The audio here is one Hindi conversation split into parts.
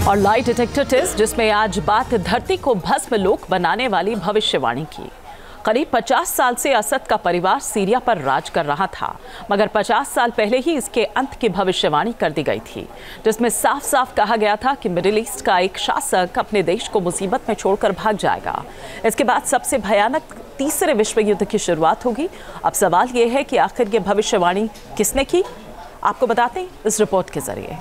और लाई डिटेक्टर टेस्ट, जिसमें आज बात धरती को भस्म लोक बनाने वाली भविष्यवाणी की। करीब 50 साल से असद का परिवार सीरिया पर राज कर रहा था, मगर 50 साल पहले ही इसके अंत की भविष्यवाणी कर दी गई थी, जिसमें साफ साफ कहा गया था कि मिडिल ईस्ट का एक शासक अपने देश को मुसीबत में छोड़कर भाग जाएगा। इसके बाद सबसे भयानक तीसरे विश्व युद्ध की शुरुआत होगी। अब सवाल ये है कि आखिर ये भविष्यवाणी किसने की, आपको बताते हैं इस रिपोर्ट के जरिए।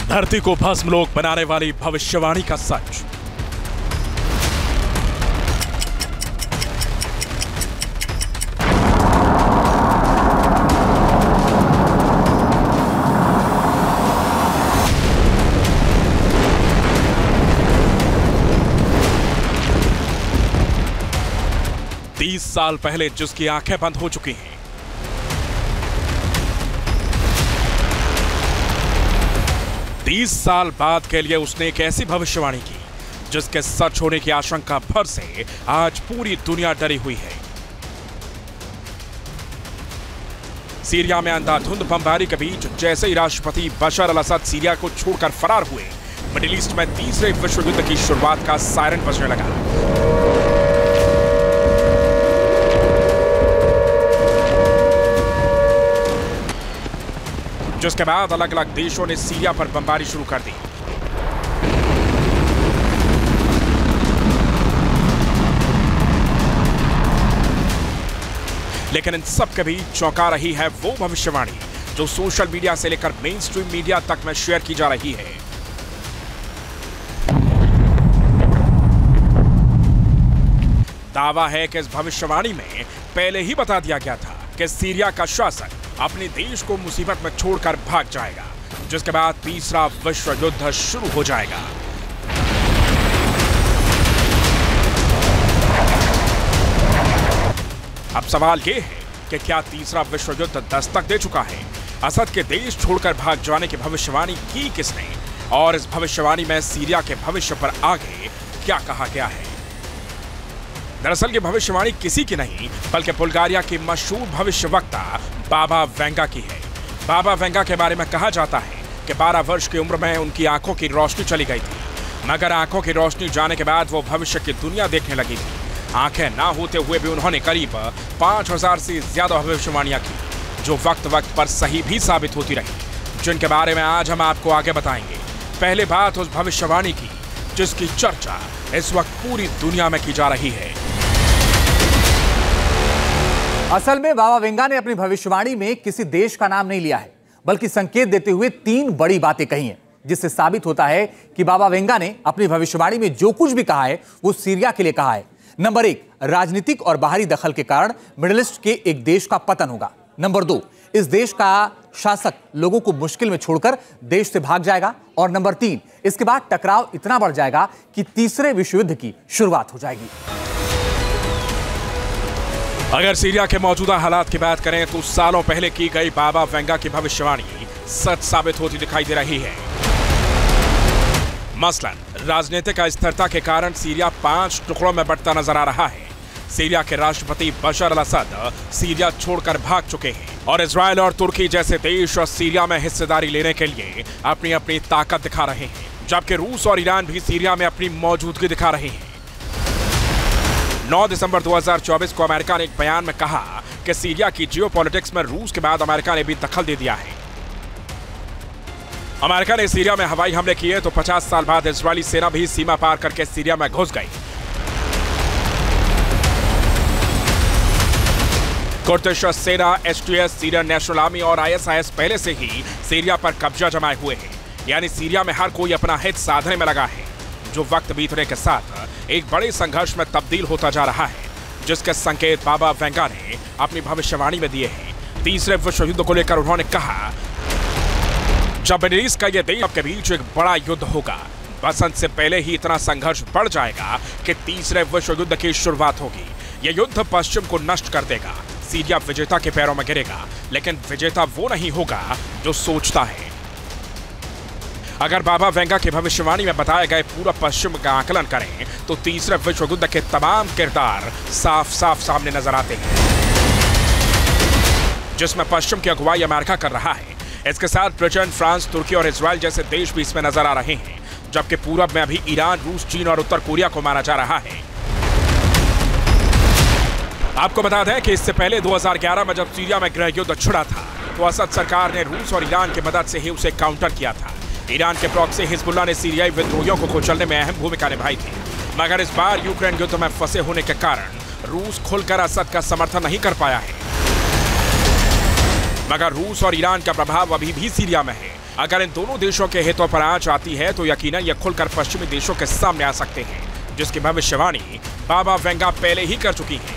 धरती को भस्म लोक बनाने वाली भविष्यवाणी का सच। साल पहले जिसकी आंखें बंद हो चुकी हैं, 30 साल बाद के लिए उसने एक ऐसी भविष्यवाणी की जिसके सच होने की आशंका भर से आज पूरी दुनिया डरी हुई है। सीरिया में अंधाधुंध बमबारी के बीच जैसे ही राष्ट्रपति बशर अल असद सीरिया को छोड़कर फरार हुए, मिडिल ईस्ट में तीसरे विश्व युद्ध की शुरुआत का सायरन बजने लगा। जिसके बाद अलग अलग देशों ने सीरिया पर बमबारी शुरू कर दी। लेकिन इन सब के बीच चौंका रही है वो भविष्यवाणी जो सोशल मीडिया से लेकर मेन स्ट्रीम मीडिया तक में शेयर की जा रही है। दावा है कि इस भविष्यवाणी में पहले ही बता दिया गया था कि सीरिया का शासक अपने देश को मुसीबत में छोड़कर भाग जाएगा, जिसके बाद तीसरा विश्व युद्ध शुरू हो जाएगा। अब सवाल यह है कि क्या तीसरा विश्व युद्ध दस्तक दे चुका है? असद के देश छोड़कर भाग जाने की भविष्यवाणी की किसने, और इस भविष्यवाणी में सीरिया के भविष्य पर आगे क्या कहा गया है? दरअसल ये भविष्यवाणी किसी की नहीं बल्कि बुल्गारिया की मशहूर भविष्यवक्ता बाबा वेंगा की है। बाबा वेंगा के बारे में कहा जाता है कि 12 वर्ष की उम्र में उनकी आंखों की रोशनी चली गई थी, मगर आंखों की रोशनी जाने के बाद वो भविष्य की दुनिया देखने लगी थी। आंखें ना होते हुए भी उन्होंने करीब 5000 से ज्यादा भविष्यवाणियां की, जो वक्त वक्त पर सही भी साबित होती रही, जिनके बारे में आज हम आपको आगे बताएंगे। पहले बात उस भविष्यवाणी की जिसकी चर्चा इस वक्त पूरी दुनिया में की जा रही है। असल में बाबा वेंगा ने अपनी भविष्यवाणी में किसी देश का नाम नहीं लिया है, बल्कि संकेत देते हुए 3 बड़ी बातें कही हैं, जिससे साबित होता है कि बाबा वेंगा ने अपनी भविष्यवाणी में जो कुछ भी कहा है वो सीरिया के लिए कहा है। नंबर 1, राजनीतिक और बाहरी दखल के कारण मिडिल ईस्ट के एक देश का पतन होगा। नंबर 2, इस देश का शासक लोगों को मुश्किल में छोड़कर देश से भाग जाएगा। और नंबर 3, इसके बाद टकराव इतना बढ़ जाएगा कि तीसरे विश्व युद्ध की शुरुआत हो जाएगी। अगर सीरिया के मौजूदा हालात की बात करें तो सालों पहले की गई बाबा वेंगा की भविष्यवाणी सच साबित होती दिखाई दे रही है। मसलन राजनीतिक अस्थिरता के कारण सीरिया 5 टुकड़ों में बंटता नजर आ रहा है। सीरिया के राष्ट्रपति बशर अल असद सीरिया छोड़कर भाग चुके हैं और इजराइल और तुर्की जैसे देश सीरिया में हिस्सेदारी लेने के लिए अपनी अपनी ताकत दिखा रहे हैं, जबकि रूस और ईरान भी सीरिया में अपनी मौजूदगी दिखा रहे हैं। 9 दिसंबर 2024 को अमेरिका ने एक बयान में कहा कि सीरिया की जियोपॉलिटिक्स में रूस के बाद अमेरिका ने भी दखल दे दिया है। अमेरिका ने सीरिया में हवाई हमले किए तो 50 साल बाद इजरायली सेना भी सीमा पार करके सीरिया में घुस गई। कुर्दिश सेना, एसटीएस, सीरियन नेशनल आर्मी और आईएसआईएस पहले से ही सीरिया पर कब्जा जमाए हुए हैं, यानी सीरिया में हर कोई अपना हित साधने में लगा है, जो वक्त बीतने के साथ एक बड़े संघर्ष में तब्दील होता जा रहा है, जिसके संकेत बाबा वेंगा ने अपनी भविष्यवाणी में दिए हैं। तीसरे विश्व युद्ध को लेकर उन्होंने कहा, जब मिडिल ईस्ट का यह देश के बीच एक बड़ा युद्ध होगा, बसंत से पहले ही इतना संघर्ष बढ़ जाएगा कि तीसरे विश्व युद्ध की शुरुआत होगी। यह युद्ध पश्चिम को नष्ट कर देगा, सीरिया विजेता के पैरों में गिरेगा, लेकिन विजेता वो नहीं होगा जो सोचता है। अगर बाबा वेंगा की भविष्यवाणी में बताए गए पूरा पश्चिम का आकलन करें तो तीसरे विश्व युद्ध के तमाम किरदार साफ साफ सामने नजर आते हैं, जिसमें पश्चिम की अगुवाई अमेरिका कर रहा है। इसके साथ ब्रिटेन, फ्रांस, तुर्की और इजराइल जैसे देश भी इसमें नजर आ रहे हैं, जबकि पूरब में अभी ईरान, रूस, चीन और उत्तर कोरिया को माना जा रहा है। आपको बता दें कि इससे पहले 2011 में जब सीरिया में गृह युद्ध छिड़ा था तो असद सरकार ने रूस और ईरान की मदद से ही उसे काउंटर किया था। ईरान के प्रॉक्सी हिजबुल्लाह ने सीरियाई विद्रोहियों को कुचलने में अहम भूमिका निभाई थी, मगर इस बार यूक्रेन युद्ध में फंसे होने के कारण रूस खुलकर असद का समर्थन नहीं कर पाया है। मगर रूस और ईरान का प्रभाव अभी भी सीरिया में है। अगर इन दोनों देशों के हितों पर आंच आती है तो यकीनन ये खुलकर पश्चिमी देशों के सामने आ सकते हैं, जिसकी भविष्यवाणी बाबा वेंगा पहले ही कर चुकी है।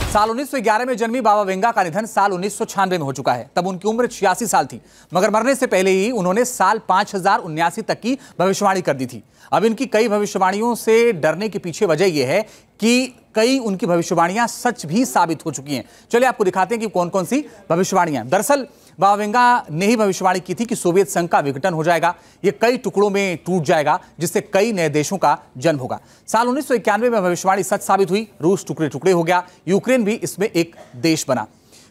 साल 1911 में जन्मी बाबा वेंगा का निधन साल 1996 में हो चुका है। तब उनकी उम्र 86 साल थी, मगर मरने से पहले ही उन्होंने साल 5079 तक की भविष्यवाणी कर दी थी। अब इनकी कई भविष्यवाणियों से डरने के पीछे वजह यह है कि कई उनकी भविष्यवाणियां सच भी साबित हो चुकी हैं। चलिए आपको दिखाते हैं कि कौन कौन सी भविष्यवाणियां। दरअसल बाबा वेंगा ने ही भविष्यवाणी की थी कि सोवियत संघ का विघटन हो जाएगा, ये कई टुकड़ों में टूट जाएगा, जिससे कई नए देशों का जन्म होगा। साल 1991 में भविष्यवाणी सच साबित हुई, रूस टुकड़े टुकड़े हो गया, यूक्रेन भी इसमें एक देश बना।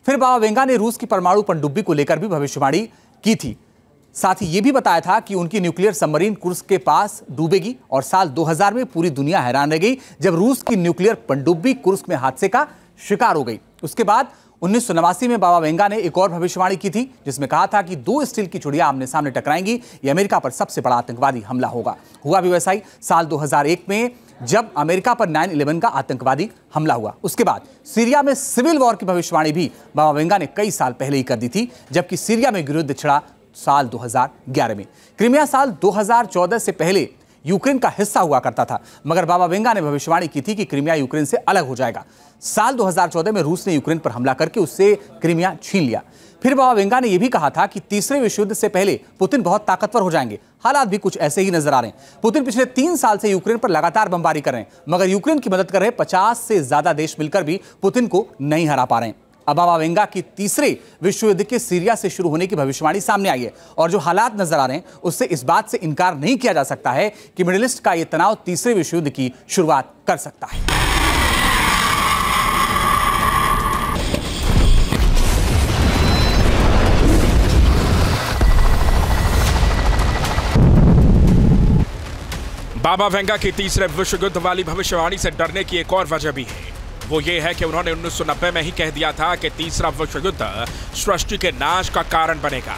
फिर बाबा वेंगा ने रूस की परमाणु पनडुब्बी को लेकर भी भविष्यवाणी की थी। साथ ही यह भी बताया था कि उनकी न्यूक्लियर सबमरीन कुर्स्क के पास डूबेगी, और साल 2000 में पूरी दुनिया हैरान रह गई जब रूस की न्यूक्लियर पनडुब्बी कुर्स्क में हादसे का शिकार हो गई। उसके बाद 1989 में बाबा वेंगा ने एक और भविष्यवाणी की थी, जिसमें कहा था कि 2 स्टील की चिड़िया आमने सामने टकराएंगी, ये अमेरिका पर सबसे बड़ा आतंकवादी हमला होगा। हुआ भी वैसा ही। साल 2001 में जब अमेरिका पर 9/11 का आतंकवादी हमला हुआ, उसके बाद सीरिया में सिविल वॉर की भविष्यवाणी भी बाबा वेंगा ने कई साल पहले ही कर दी थी, जबकि सीरिया में गृहयुद्ध छिड़ा साल 2011 में। क्रीमिया साल 2014 से पहले यूक्रेन का हिस्सा हुआ करता था, मगर बाबा वेंगा ने भविष्यवाणी की थी कि क्रीमिया यूक्रेन से अलग हो जाएगा। साल 2014 में रूस ने यूक्रेन पर हमला करके उससे क्रीमिया छीन लिया। फिर बाबा वेंगा ने यह भी कहा था कि तीसरे विश्व युद्ध से पहले पुतिन बहुत ताकतवर हो जाएंगे। हालात भी कुछ ऐसे ही नजर आ रहे हैं। पुतिन पिछले 3 साल से यूक्रेन पर लगातार बमबारी कर रहे हैं, मगर यूक्रेन की मदद कर रहे 50 से ज्यादा देश मिलकर भी पुतिन को नहीं हरा पा रहे हैं। अब बाबा वेंगा की तीसरे विश्व युद्ध के सीरिया से शुरू होने की भविष्यवाणी सामने आई है, और जो हालात नजर आ रहे हैं उससे इस बात से इनकार नहीं किया जा सकता है कि मिडिल ईस्ट का यह तनाव तीसरे विश्व युद्ध की शुरुआत कर सकता है। बाबा वेंगा की तीसरे विश्व युद्ध वाली भविष्यवाणी से डरने की एक और वजह भी है। वो ये है कि उन्होंने 1990 में ही कह दिया था कि तीसरा विश्व युद्ध सृष्टि के नाश का कारण बनेगा।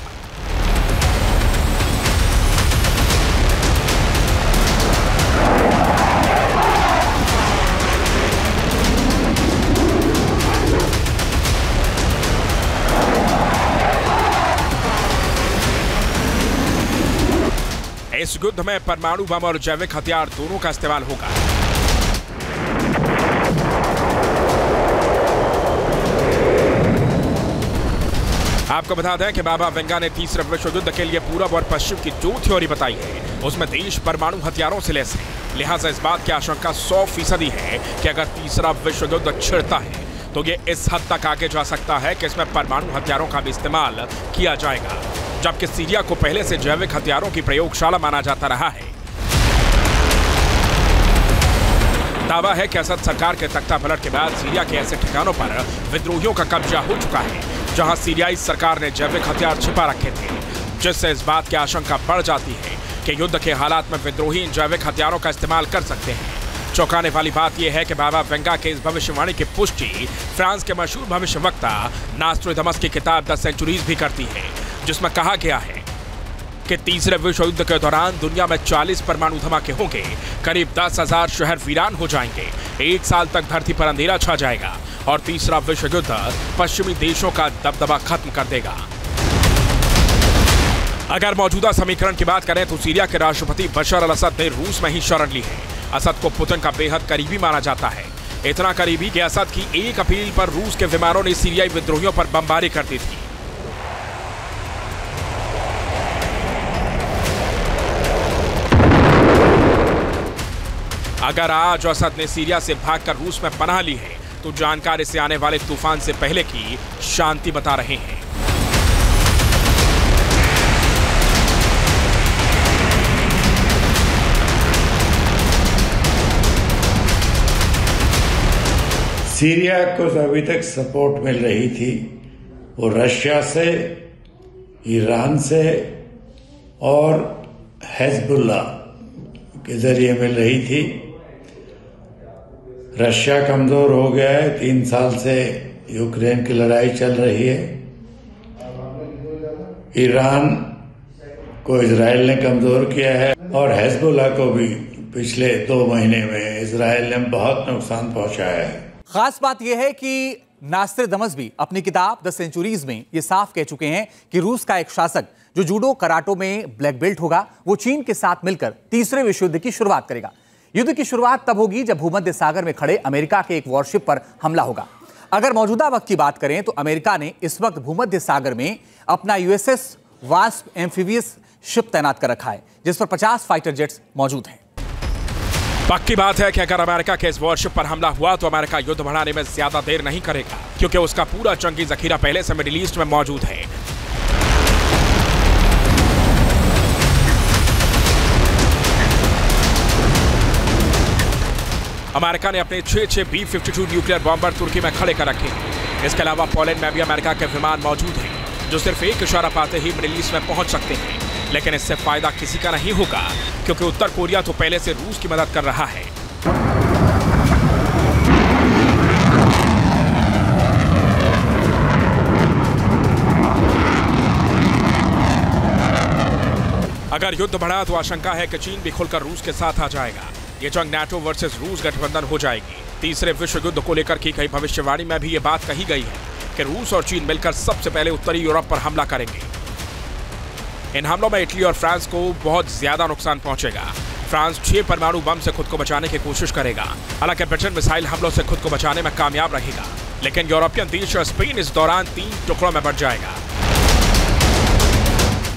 इस युद्ध में परमाणु बम और जैविक हथियार दोनों का इस्तेमाल होगा। आपको बता दें कि बाबा वेंगा ने तीसरे विश्व युद्ध के लिए पूरब और पश्चिम की जो थ्योरी बताई है उसमें देश परमाणु हथियारों से लैस है। लिहाजा इस बात की आशंका 100% है कि अगर तीसरा विश्व युद्ध छिड़ता है तो ये इस हद तक आगे जा सकता है कि इसमें परमाणु हथियारों का भी इस्तेमाल किया जाएगा, जबकि सीरिया को पहले से जैविक हथियारों की प्रयोगशाला माना जाता रहा है। दावा है कि असद सरकार के तख्ता पलट के बाद सीरिया के ऐसे ठिकानों पर विद्रोहियों का कब्जा हो चुका है जहां सीरियाई सरकार ने जैविक हथियार छिपा रखे थे, जिससे इस बात की आशंका बढ़ जाती है कि युद्ध के हालात में विद्रोही इन जैविक हथियारों का इस्तेमाल कर सकते हैं। चौंकाने वाली बात यह है कि बाबा वेंगा के इस भविष्यवाणी की पुष्टि फ्रांस के मशहूर भविष्यवक्ता नॉस्ट्रेडमस की किताब द सेंचुरीज भी करती है, जिसमें कहा गया है कि तीसरे विश्व युद्ध के दौरान दुनिया में 40 परमाणु धमाके होंगे, करीब 10,000 शहर वीरान हो जाएंगे, 1 साल तक धरती पर अंधेरा छा जाएगा और तीसरा विश्व युद्ध पश्चिमी देशों का दबदबा खत्म कर देगा। अगर मौजूदा समीकरण की बात करें तो सीरिया के राष्ट्रपति बशर अल असद ने रूस में ही शरण ली है। असद को पुतिन का बेहद करीबी माना जाता है, इतना करीबी कि असद की एक अपील पर रूस के विमानों ने सीरियाई विद्रोहियों पर बमबारी कर दी थी। अगर आज असद ने सीरिया से भागकर रूस में पनाह ली है तो जानकार इसे आने वाले तूफान से पहले की शांति बता रहे हैं। सीरिया को अभी तक सपोर्ट मिल रही थी वो रशिया से, ईरान से और हिजबुल्लाह के जरिए मिल रही थी। रशिया कमजोर हो गया है, 3 साल से यूक्रेन की लड़ाई चल रही है। ईरान को इजराइल ने कमजोर किया है और हिजबुल्लाह को भी पिछले 2 महीने में इजराइल ने बहुत नुकसान पहुंचाया है। खास बात यह है कि नासिर दमस भी अपनी किताब द सेंचुरीज में यह साफ कह चुके हैं कि रूस का एक शासक जो जूडो कराटो में ब्लैक बेल्ट होगा वो चीन के साथ मिलकर तीसरे विश्व युद्ध की शुरुआत करेगा। युद्ध की शुरुआत तब होगी जब भूमध्य सागर में खड़े अमेरिका के एक वॉरशिप पर हमला होगा। अगर मौजूदा वक्त की बात करें तो अमेरिका ने इस वक्त भूमध्य सागर में अपना यूएसएस वास्प एम्फीबियस शिप तैनात कर रखा है जिस पर 50 फाइटर जेट्स मौजूद हैं। पक्की बात है कि अगर अमेरिका के इस वॉरशिप पर हमला हुआ तो अमेरिका युद्ध बढ़ाने में ज्यादा देर नहीं करेगा क्योंकि उसका पूरा जंगी जखीरा पहले से मिडिल ईस्ट में मौजूद है। अमेरिका ने अपने 6 B-52 न्यूक्लियर बॉम्बर तुर्की में खड़े कर रखे हैं। इसके अलावा पोलैंड में भी अमेरिका के विमान मौजूद हैं जो सिर्फ एक इशारा पाते ही मिडिल ईस्ट में पहुंच सकते हैं। लेकिन इससे फायदा किसी का नहीं होगा क्योंकि उत्तर कोरिया तो पहले से रूस की मदद कर रहा है। अगर युद्ध बढ़ा तो आशंका है कि चीन भी खुलकर रूस के साथ आ जाएगा। ये जंग नाटो वर्सेस रूस गठबंधन हो जाएगी। तीसरे विश्व युद्ध को लेकर की गई भविष्यवाणी में भी ये बात कही गई है कि रूस और चीन मिलकर सबसे पहले उत्तरी यूरोप पर हमला करेंगे। इन हमलों में इटली और फ्रांस को बहुत ज्यादा नुकसान पहुंचेगा। फ्रांस 6 परमाणु बम से खुद को बचाने की कोशिश करेगा। हालांकि ब्रिटेन मिसाइल हमलों से खुद को बचाने में कामयाब रहेगा, लेकिन यूरोपियन देश स्पेन इस दौरान 3 टुकड़ों में बढ़ जाएगा।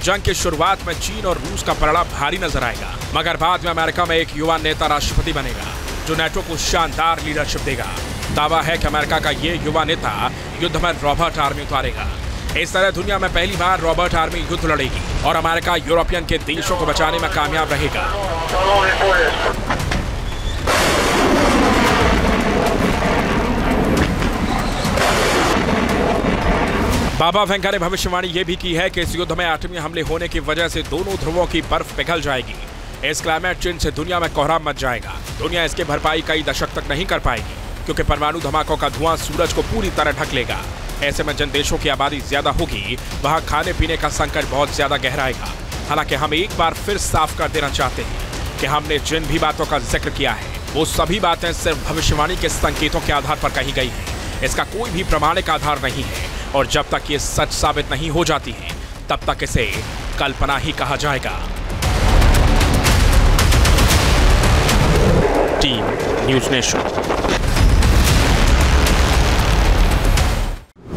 जंग की शुरुआत में चीन और रूस का पलड़ा भारी नजर आएगा, मगर बाद में अमेरिका में एक युवा नेता राष्ट्रपति बनेगा जो नाटो को शानदार लीडरशिप देगा। दावा है कि अमेरिका का ये युवा नेता युद्ध में रॉबर्ट आर्मी उतारेगा। इस तरह दुनिया में पहली बार रॉबर्ट आर्मी युद्ध लड़ेगी और अमेरिका यूरोपियन के देशों को बचाने में कामयाब रहेगा। बाबा वेंगा ने भविष्यवाणी ये भी की है कि इस युद्ध में एटमी हमले होने की वजह से दोनों ध्रुवों की बर्फ पिघल जाएगी। इस क्लाइमेट चेंज से दुनिया में कोहराम मच जाएगा। दुनिया इसकी भरपाई कई दशक तक नहीं कर पाएगी क्योंकि परमाणु धमाकों का धुआं सूरज को पूरी तरह ढक लेगा। ऐसे में जिन देशों की आबादी ज्यादा होगी वहां खाने पीने का संकट बहुत ज्यादा गहराएगा। हालांकि हम एक बार फिर साफ कर देना चाहते हैं कि हमने जिन भी बातों का जिक्र किया है वो सभी बातें सिर्फ भविष्यवाणी के संकेतों के आधार पर कही गई हैं। इसका कोई भी प्रमाणिक आधार नहीं है और जब तक ये सच साबित नहीं हो जाती है तब तक इसे कल्पना ही कहा जाएगा। Team news nation.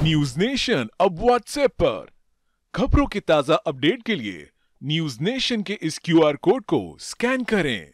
News nation अब व्हाट्सएप पर खबरों के ताजा अपडेट के लिए न्यूज़ नेशन के इस QR कोड को स्कैन करें।